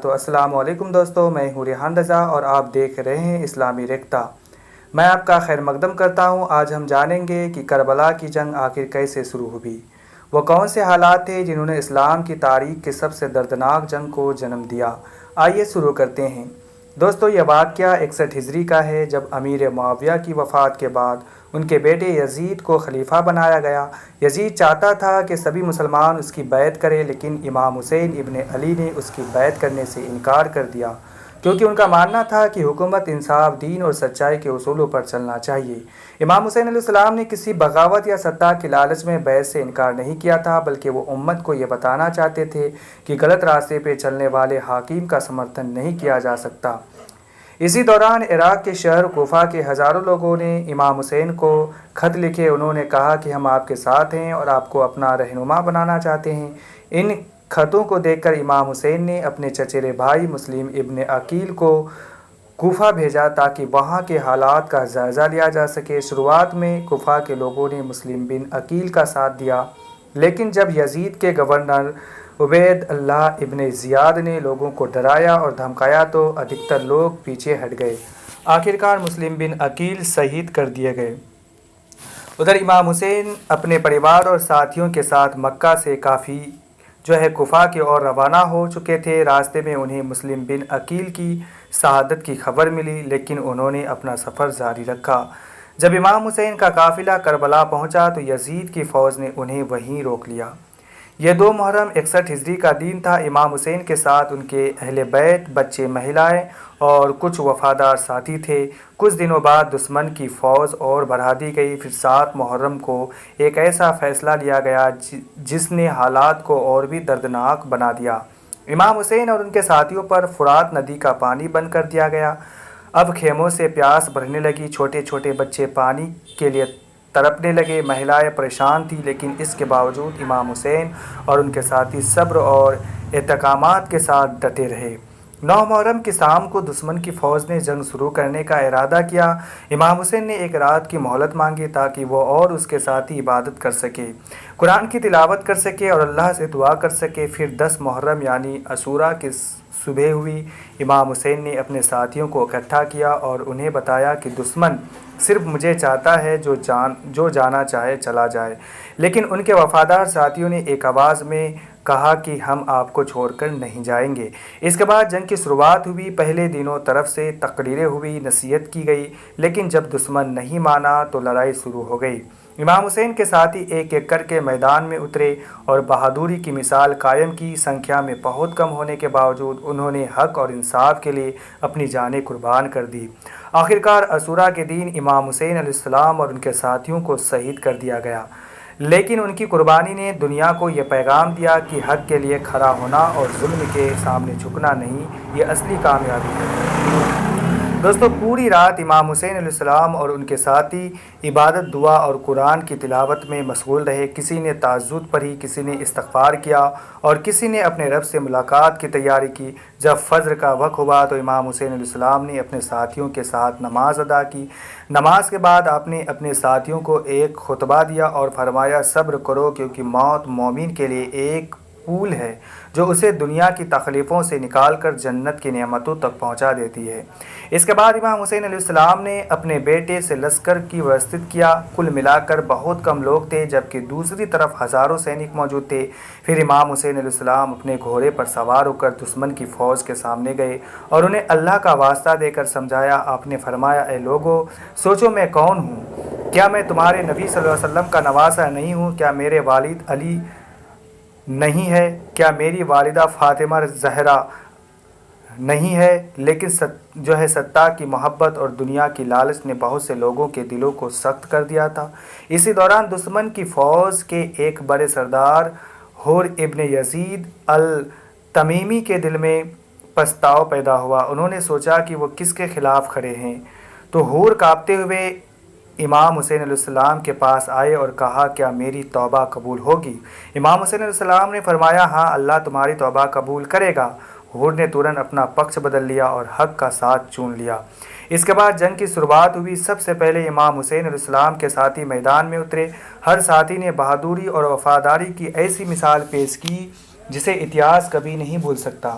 تو السلام علیکم دوستو، میں ہوں ریحان رضا اور آپ دیکھ رہے ہیں اسلامی ریختہ۔ میں آپ کا خیر مقدم کرتا ہوں۔ آج ہم جانیں گے کہ کربلا کی جنگ آخر کیسے شروع ہوئی، وہ کون سے حالات تھے جنہوں نے اسلام کی تاریخ کے سب سے دردناک جنگ کو جنم دیا۔ آئیے شروع کرتے ہیں۔ دوستو، یہ واقعہ 61 ہجری کا ہے، جب امیر معاویہ کی وفات کے بعد ان کے بیٹے یزید کو خلیفہ بنایا گیا۔ یزید چاہتا تھا کہ سبھی مسلمان اس کی بیعت کریں، لیکن امام حسین ابن علی نے اس کی بیعت کرنے سے انکار کر دیا، کیونکہ ان کا ماننا تھا کہ حکومت انصاف، دین اور سچائی کے اصولوں پر چلنا چاہیے۔ امام حسین علیہ السلام نے کسی بغاوت یا سطح کے لالچ میں بیعت سے انکار نہیں کیا تھا، بلکہ وہ امت کو یہ بتانا چاہتے تھے کہ غلط راستے پہ چلنے والے حاکم کا سمرتھن نہیں کیا جا سکتا۔ اسی دوران عراق کے شہر کوفہ کے ہزاروں لوگوں نے امام حسین کو خط لکھے۔ انہوں نے کہا کہ ہم آپ کے ساتھ ہیں اور آپ کو اپنا رہنما بنانا چاہتے ہیں۔ ان خطوں کو دیکھ کر امام حسین نے اپنے چچیرے بھائی مسلم ابن عقیل کو کوفہ بھیجا تاکہ وہاں کے حالات کا جائزہ لیا جا سکے۔ شروعات میں کوفہ کے لوگوں نے مسلم بن عقیل کا ساتھ دیا، لیکن جب یزید کے گورنر عبید اللہ ابن زیاد نے لوگوں کو ڈرایا اور دھمکایا تو ادھکتر لوگ پیچھے ہٹ گئے۔ آخرکار مسلم بن عقیل شہید کر دیے گئے۔ ادھر امام حسین اپنے پریوار اور ساتھیوں کے ساتھ مکہ سے کافی کوفہ کی اور روانہ ہو چکے تھے۔ راستے میں انہیں مسلم بن عقیل کی شہادت کی خبر ملی، لیکن انہوں نے اپنا سفر جاری رکھا۔ جب امام حسین کا قافلہ کربلا پہنچا تو یزید کی فوج نے انہیں وہیں روک لیا۔ یہ 2 محرم 61 ہجری کا دن تھا۔ امام حسین کے ساتھ ان کے اہل بیت، بچے، مہلائیں اور کچھ وفادار ساتھی تھے۔ کچھ دنوں بعد دشمن کی فوج اور بڑھا دی گئی۔ پھر 7 محرم کو ایک ایسا فیصلہ لیا گیا جس نے حالات کو اور بھی دردناک بنا دیا۔ امام حسین اور ان کے ساتھیوں پر فرات ندی کا پانی بند کر دیا گیا۔ اب خیموں سے پیاس بڑھنے لگی، چھوٹے چھوٹے بچے پانی کے لیے تڑپنے لگے، مہلائیں پریشان تھیں، لیکن اس کے باوجود امام حسین اور ان کے ساتھی صبر اور استقامت کے ساتھ ڈٹے رہے۔ 9 محرم کی شام کو دشمن کی فوج نے جنگ شروع کرنے کا ارادہ کیا۔ امام حسین نے ایک رات کی مہلت مانگی تاکہ وہ اور اس کے ساتھی عبادت کر سکے، قرآن کی تلاوت کر سکے اور اللہ سے دعا کر سکے۔ پھر 10 محرم یعنی عاشوراء کی صبح ہوئی۔ امام حسین نے اپنے ساتھیوں کو اکٹھا کیا اور انہیں بتایا کہ دشمن صرف مجھے چاہتا ہے، جو جانا چاہے چلا جائے۔ لیکن ان کے وفادار ساتھیوں نے ایک آواز میں کہا کہ ہم آپ کو چھوڑ کر نہیں جائیں گے۔ اس کے بعد جنگ کی شروعات ہوئی۔ پہلے دنوں طرف سے تقریریں ہوئی، نصیحت کی گئی، لیکن جب دشمن نہیں مانا تو لڑائی شروع ہو گئی۔ امام حسین کے ساتھی ایک ایک کر کے میدان میں اترے اور بہادری کی مثال قائم کی۔ سنکھیا میں بہت کم ہونے کے باوجود انہوں نے حق اور انصاف کے لیے اپنی جانیں قربان کر دی۔ آخرکار عاشوراء کے دن امام حسین علیہ السلام اور ان کے ساتھیوں کو شہید کر دیا گیا، لیکن ان کی قربانی نے دنیا کو یہ پیغام دیا کہ حق کے لیے کھڑا ہونا اور ظلم کے سامنے جھکنا نہیں، یہ اصلی کامیابی ہے۔ دوستو، پوری رات امام حسین علیہ السلام اور ان کے ساتھی عبادت، دعا اور قرآن کی تلاوت میں مشغول رہے۔ کسی نے تہجد پڑھی، کسی نے استغفار کیا اور کسی نے اپنے رب سے ملاقات کی تیاری کی۔ جب فجر کا وقت ہوا تو امام حسین علیہ السلام نے اپنے ساتھیوں کے ساتھ نماز ادا کی۔ نماز کے بعد آپ نے اپنے ساتھیوں کو ایک خطبہ دیا اور فرمایا، صبر کرو، کیونکہ موت مومن کے لیے ایک پول ہے جو اسے دنیا کی تکلیفوں سے نکال کر جنت کی نعمتوں تک پہنچا دیتی ہے۔ اس کے بعد امام حسین علیہ السلام نے اپنے بیٹے سے لشکر کی وسطیت کیا۔ کل ملا کر بہت کم لوگ تھے، جبکہ دوسری طرف ہزاروں سینک موجود تھے۔ پھر امام حسین علیہ السلام اپنے گھوڑے پر سوار ہو کر دشمن کی فوج کے سامنے گئے اور انہیں اللہ کا واسطہ دے کر سمجھایا۔ آپ نے فرمایا، اے لوگو، سوچو میں کون ہوں؟ کیا میں تمہارے نبی صلی اللہ علیہ وسلم کا نواسہ نہیں ہوں؟ کیا میرے والد علی نہیں ہے؟ کیا میری والدہ فاطمہ زہرا نہیں ہے؟ لیکن ستار کی محبت اور دنیا کی لالچ نے بہت سے لوگوں کے دلوں کو سخت کر دیا تھا۔ اسی دوران دشمن کی فوج کے ایک بڑے سردار حور ابن یزید التمیمی کے دل میں پچھتاوا پیدا ہوا۔ انہوں نے سوچا کہ وہ کس کے خلاف کھڑے ہیں، تو حور کانپتے ہوئے امام حسین علیہ السلام کے پاس آئے اور کہا، کیا میری توبہ قبول ہوگی؟ امام حسین علیہ السلام نے فرمایا، ہاں، اللہ تمہاری توبہ قبول کرے گا۔ حور نے ترنت اپنا پکش بدل لیا اور حق کا ساتھ چن لیا۔ اس کے بعد جنگ کی شروعات ہوئی۔ سب سے پہلے امام حسین علیہ السلام کے ساتھی میدان میں اترے۔ ہر ساتھی نے بہادری اور وفاداری کی ایسی مثال پیش کی جسے اتہاس کبھی نہیں بھول سکتا۔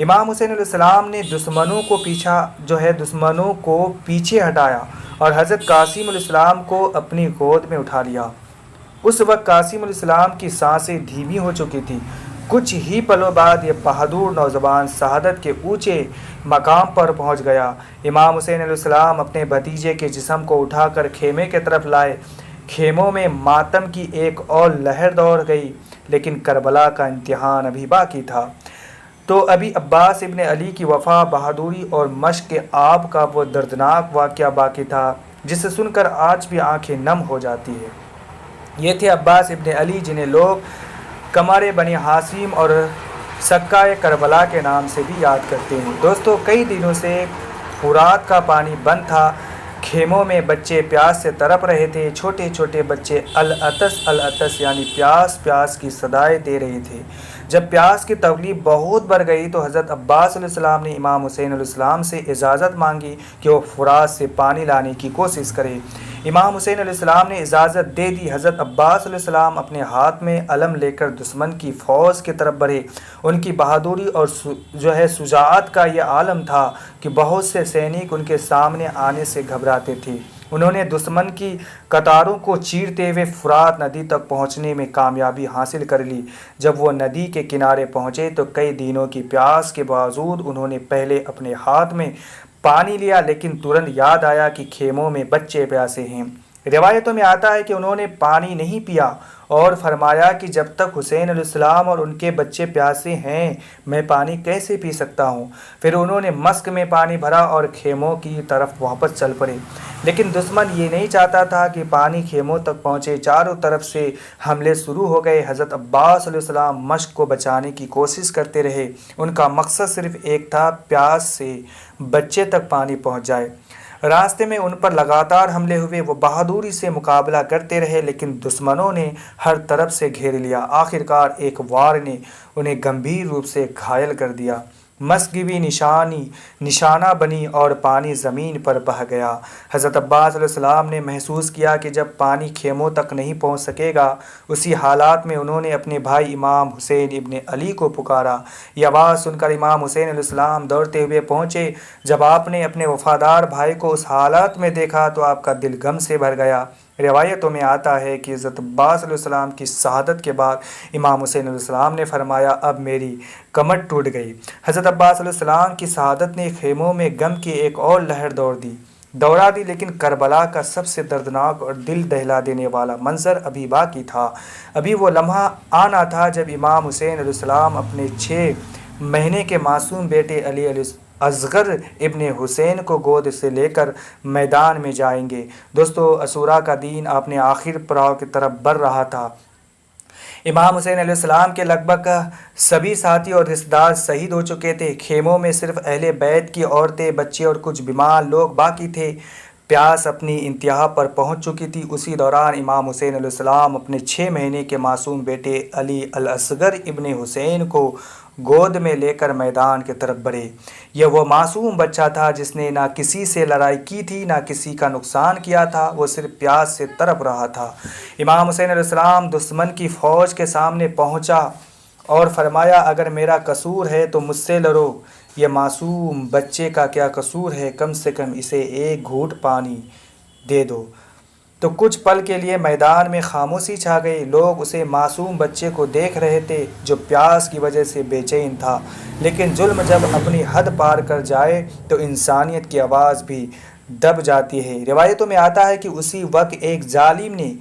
امام حسین علیہ السلام نے دشمنوں کو پیچھے ہٹایا اور حضرت قاسم علیہ السلام کو اپنی گود میں اٹھا لیا۔ اس وقت قاسم علیہ السلام کی سانسیں دھیمی ہو چکی تھی۔ کچھ ہی پلوں بعد یہ بہادر نوجوان شہادت کے اونچے مقام پر پہنچ گیا۔ امام حسین علیہ السلام اپنے بھتیجے کے جسم کو اٹھا کر خیمے کی طرف لائے۔ خیموں میں ماتم کی ایک اور لہر دوڑ گئی، لیکن کربلا کا امتحان ابھی باقی تھا۔ تو ابھی عباس ابن علی کی وفا، بہادری اور مشق آب کا وہ دردناک واقعہ باقی تھا جسے سن کر آج بھی آنکھیں نم ہو جاتی ہیں۔ یہ تھے عباس ابن علی، جنہیں لوگ قمر بنی ہاشم اور سکہ کربلا کے نام سے بھی یاد کرتے ہیں۔ دوستو، کئی دنوں سے فرات کا پانی بند تھا۔ خیموں میں بچے پیاس سے تڑپ رہے تھے۔ چھوٹے چھوٹے بچے العطش العطش یعنی پیاس پیاس کی صدائیں دے رہے تھے۔ جب پیاس کی تکلیف بہت بڑھ گئی تو حضرت عباس علیہ السلام نے امام حسین علیہ السلام سے اجازت مانگی کہ وہ فرات سے پانی لانے کی کوشش کرے۔ امام حسین علیہ السلام نے اجازت دے دی۔ حضرت عباس علیہ السلام اپنے ہاتھ میں علم لے کر دشمن کی فوج کی طرف بڑھے۔ ان کی بہادری اور شجاعت کا یہ عالم تھا کہ بہت سے سینک ان کے سامنے آنے سے گھبراتے تھے۔ انہوں نے دشمن کی قطاروں کو چیرتے ہوئے فرات ندی تک پہنچنے میں کامیابی حاصل کر لی۔ جب وہ ندی کے کنارے پہنچے تو کئی دنوں کی پیاس کے باوجود انہوں نے پہلے اپنے ہاتھ میں پانی لیا، لیکن ترنت یاد آیا کہ خیموں میں بچے پیاسے ہیں۔ روایتوں میں آتا ہے کہ انہوں نے پانی نہیں پیا اور فرمایا کہ جب تک حسین علیہ السلام اور ان کے بچے پیاسے ہیں میں پانی کیسے پی سکتا ہوں۔ پھر انہوں نے مسک میں پانی بھرا اور خیموں کی طرف واپس چل پڑے، لیکن دشمن یہ نہیں چاہتا تھا کہ پانی خیموں تک پہنچے۔ چاروں طرف سے حملے شروع ہو گئے۔ حضرت عباس علیہ السلام مشق کو بچانے کی کوشش کرتے رہے۔ ان کا مقصد صرف ایک تھا، پیاس سے بچے تک پانی پہنچ جائے۔ راستے میں ان پر لگاتار حملے ہوئے۔ وہ بہادری سے مقابلہ کرتے رہے، لیکن دشمنوں نے ہر طرف سے گھیر لیا۔ آخرکار ایک وار نے انہیں گمبھیر روپ سے گھائل کر دیا۔ مسک بھی نشانہ بنی اور پانی زمین پر بہہ گیا۔ حضرت عباس علیہ السلام نے محسوس کیا کہ جب پانی خیموں تک نہیں پہنچ سکے گا۔ اسی حالات میں انہوں نے اپنے بھائی امام حسین ابن علی کو پکارا۔ یہ آواز سن کر امام حسین علیہ السلام دوڑتے ہوئے پہنچے۔ جب آپ نے اپنے وفادار بھائی کو اس حالت میں دیکھا تو آپ کا دل غم سے بھر گیا۔ روایتوں میں آتا ہے کہ حضرت عباس علیہ السلام کی شہادت کے بعد امام حسین علیہ السلام نے فرمایا، اب میری کمر ٹوٹ گئی۔ حضرت عباس علیہ السلام کی شہادت نے خیموں میں غم کی ایک اور لہر دوڑا دی، لیکن کربلا کا سب سے دردناک اور دل دہلا دینے والا منظر ابھی باقی تھا۔ ابھی وہ لمحہ آنا تھا جب امام حسین علیہ السلام اپنے 6 مہینے کے معصوم بیٹے علی اصغر ابن حسین کو گود سے لے کر میدان میں جائیں گے۔ دوستو، عاشوراء کا دن اپنے آخر پڑاؤ کی طرف بڑھ رہا تھا۔ امام حسین علیہ السلام کے لگ بھگ سبھی ساتھی اور رشتہ دار شہید ہو چکے تھے۔ خیموں میں صرف اہل بیت کی عورتیں، بچے اور کچھ بیمار لوگ باقی تھے۔ پیاس اپنی انتہا پر پہنچ چکی تھی۔ اسی دوران امام حسین علیہ السلام اپنے 6 مہینے کے معصوم بیٹے علی الاصغر ابن حسین کو گود میں لے کر میدان کی طرف بڑھے۔ یہ وہ معصوم بچہ تھا جس نے نہ کسی سے لڑائی کی تھی، نہ کسی کا نقصان کیا تھا۔ وہ صرف پیاس سے تڑپ رہا تھا۔ امام حسین علیہ السلام دشمن کی فوج کے سامنے پہنچا اور فرمایا، اگر میرا قصور ہے تو مجھ سے لڑو۔ یہ معصوم بچے کا کیا قصور ہے؟ کم سے کم اسے ایک گھونٹ پانی دے دو۔ تو کچھ پل کے لیے میدان میں خاموشی چھا گئی۔ لوگ اسے معصوم بچے کو دیکھ رہے تھے جو پیاس کی وجہ سے بے چین تھا، لیکن ظلم جب اپنی حد پار کر جائے تو انسانیت کی آواز بھی دب جاتی ہے۔ روایتوں میں آتا ہے کہ اسی وقت ایک ظالم نے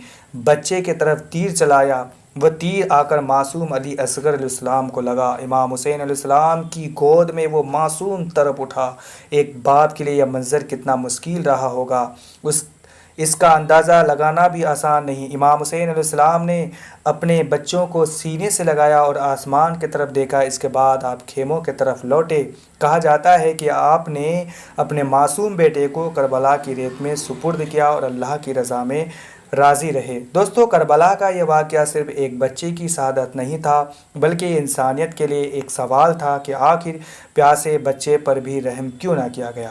بچے کی طرف تیر چلایا۔ وہ تیر آ کر معصوم علی اصغر علیہ السلام کو لگا۔ امام حسین علیہ السلام کی گود میں وہ معصوم تڑپ اٹھا۔ ایک باپ کے لیے یہ منظر کتنا مشکل رہا ہوگا، اس کا اندازہ لگانا بھی آسان نہیں۔ امام حسین علیہ السلام نے اپنے بچوں کو سینے سے لگایا اور آسمان کی طرف دیکھا۔ اس کے بعد آپ خیموں کی طرف لوٹے۔ کہا جاتا ہے کہ آپ نے اپنے معصوم بیٹے کو کربلا کی ریت میں سپرد کیا اور اللہ کی رضا میں راضی رہے۔ دوستو، کربلا کا یہ واقعہ صرف ایک بچے کی شہادت نہیں تھا، بلکہ انسانیت کے لیے ایک سوال تھا کہ آخر پیاسے بچے پر بھی رحم کیوں نہ کیا گیا۔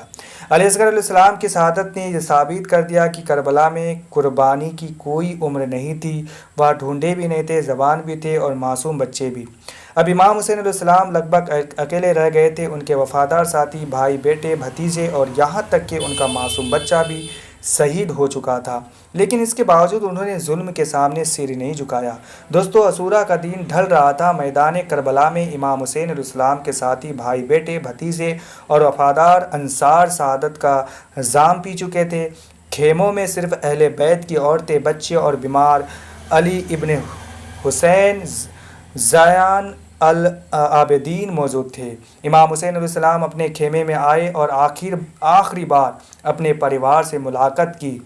علی اصغر علیہ السلام کی شہادت نے یہ ثابت کر دیا کہ کربلا میں قربانی کی کوئی عمر نہیں تھی۔ وہاں ڈھونڈے بھی نہیں تھے، زبان بھی تھے اور معصوم بچے بھی۔ اب امام حسین علیہ السلام لگ بھگ اکیلے رہ گئے تھے۔ ان کے وفادار ساتھی، بھائی، بیٹے، بھتیجے اور یہاں تک کہ ان کا معصوم بچہ بھی شہید ہو چکا تھا، لیکن اس کے باوجود انہوں نے ظلم کے سامنے سر نہیں جھکایا۔ دوستو، عاشوراء کا دن ڈھل رہا تھا۔ میدان کربلا میں امام حسین علیہ السلام کے ساتھی، بھائی، بیٹے، بھتیجے اور وفادار انصار شہادت کا جام پی چکے تھے۔ خیموں میں صرف اہل بیت کی عورتیں، بچے اور بیمار علی ابن حسین زین العابدین موجود تھے۔ امام حسین علیہ السلام اپنے خیمے میں آئے اور آخری بار اپنے پریوار سے ملاقات کی،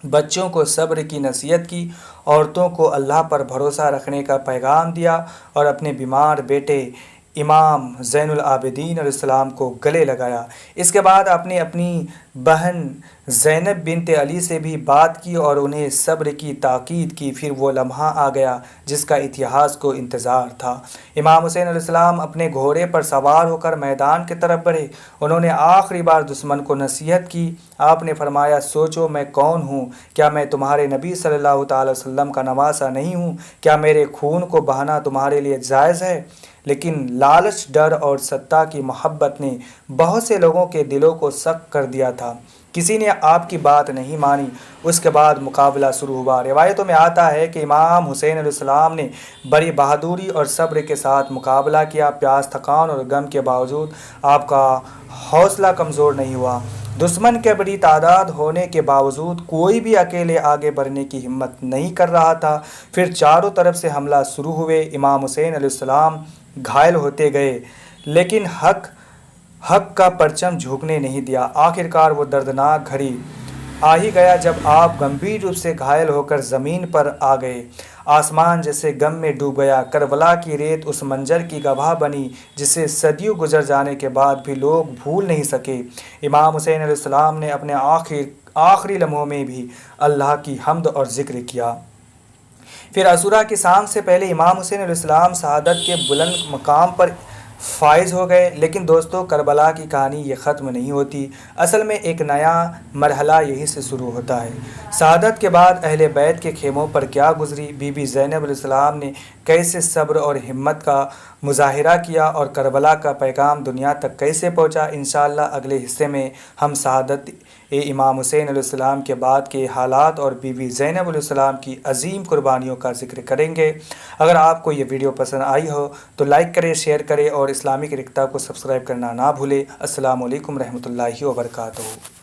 بچوں کو صبر کی نصیحت کی، عورتوں کو اللہ پر بھروسہ رکھنے کا پیغام دیا اور اپنے بیمار بیٹے امام زین العابدین علیہ السلام کو گلے لگایا۔ اس کے بعد آپ نے اپنی بہن زینب بنت علی سے بھی بات کی اور انہیں صبر کی تاکید کی۔ پھر وہ لمحہ آ گیا جس کا اتہاس کو انتظار تھا۔ امام حسین علیہ السلام اپنے گھوڑے پر سوار ہو کر میدان کی طرف بڑھے۔ انہوں نے آخری بار دشمن کو نصیحت کی۔ آپ نے فرمایا، سوچو میں کون ہوں؟ کیا میں تمہارے نبی صلی اللہ تعالی وسلم کا نواسہ نہیں ہوں؟ کیا میرے خون کو بہانا تمہارے لیے جائز ہے؟ لیکن لالچ، ڈر اور سطح کی محبت نے بہت سے لوگوں کے دلوں کو سخت کر دیا تھا۔ کسی نے آپ کی بات نہیں مانی۔ اس کے بعد مقابلہ شروع ہوا۔ روایتوں میں آتا ہے کہ امام حسین علیہ السلام نے بڑی بہادری اور صبر کے ساتھ مقابلہ کیا۔ پیاس، تھکان اور غم کے باوجود آپ کا حوصلہ کمزور نہیں ہوا۔ دشمن کے بڑی تعداد ہونے کے باوجود کوئی بھی اکیلے آگے بڑھنے کی ہمت نہیں کر رہا تھا۔ پھر چاروں طرف سے حملہ شروع ہوئے۔ امام حسین علیہ السلام گھائل ہوتے گئے، لیکن حق کا پرچم جھکنے نہیں دیا۔ آخرکار وہ دردناک گھڑی آ ہی گیا جب آپ گمبھیر روپ سے گھائل ہو کر زمین پر آ گئے۔ آسمان جیسے غم میں ڈوب گیا۔ کربلا کی ریت اس منظر کی گواہ بنی جسے صدیوں گزر جانے کے بعد بھی لوگ بھول نہیں سکے۔ امام حسین علیہ السلام نے اپنے آخری لمحوں میں بھی اللہ کی حمد اور ذکر کیا۔ پھر عاشوراء کی شام سے پہلے امام حسین علیہ السلام شہادت کے بلند مقام پر فائز ہو گئے۔ لیکن دوستو، کربلا کی کہانی یہ ختم نہیں ہوتی۔ اصل میں ایک نیا مرحلہ یہیں سے شروع ہوتا ہے۔ شہادت کے بعد اہل بیت کے خیموں پر کیا گزری، بی بی زینب علیہ السلام نے کیسے صبر اور ہمت کا مظاہرہ کیا اور کربلا کا پیغام دنیا تک کیسے پہنچا، انشاءاللہ اگلے حصے میں ہم شہادت امام حسین علیہ السلام کے بعد کے حالات اور بی بی زینب علیہ السلام کی عظیم قربانیوں کا ذکر کریں گے۔ اگر آپ کو یہ ویڈیو پسند آئی ہو تو لائک کریں، شیئر کریں اور اسلامک رکھتا کو سبسکرائب کرنا نہ بھولیں۔ السلام علیکم رحمۃ اللہ وبرکاتہ۔